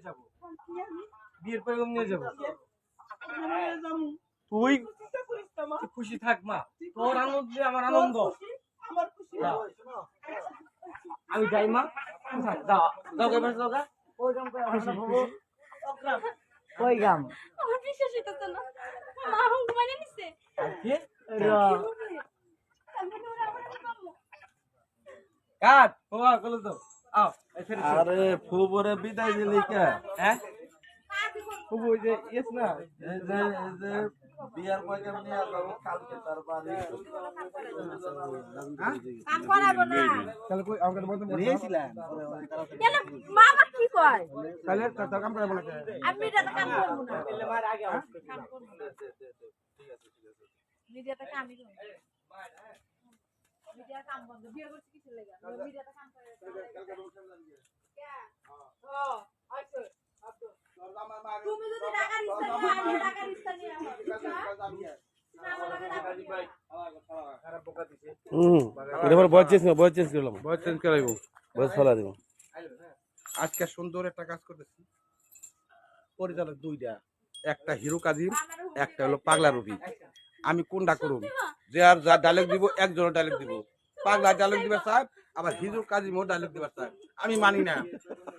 যাবো বিয়ের পরে নিয়ে যাবো তুই খুশি থাক মা তোর আনন্দে আমার আনন্দ আমি যাই মা যাও যাও এবার যাও গা কই গাম আমার বিশ্বাস হইতেছে না মা হুম মানে নিছে কি আমি তো আমার কাম্মু কাট বাবা কলে তো আও আরে ফুবরে বিদায় দিলি কে? হ্যাঁ খুব ওই যে ইয়েস না এই যে বিয়ার পয়গা নিয়ে যাবো কালকে তার বাড়ি। কাম করাবো না তাহলে কই আমাকে বলতে নিয়েছিলেন কেন মামা কি কয় তাহলে তার কাম করে বলে আমি এটা কাম করব না কাম করব না মিডিয়াটা কামই করব মিডিয়া কাম বন্ধ বিয়ে করতে কিছু লাগে মিডিয়াটা কাম করে তুমি যদি টাকার ইচ্ছা নিয়ে এবার বয়স চেঞ্জ করলাম বয়স চেঞ্জ করাইবো বয়স ফেলা দিব। আজকে সুন্দর একটা কাজ করতেছি পরিচালক দুইটা একটা হিরো কাজিম একটা হলো পাগলা রবি আমি কোনটা করুম যে আর যা ডায়লগ দিব একজনের ডায়লগ দিব পাগলা ডায়লগ দিবার স্যার আবার হিরো কাজিমও ডায়লগ দিবার স্যার আমি মানি না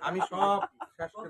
আমি সব শেষ করে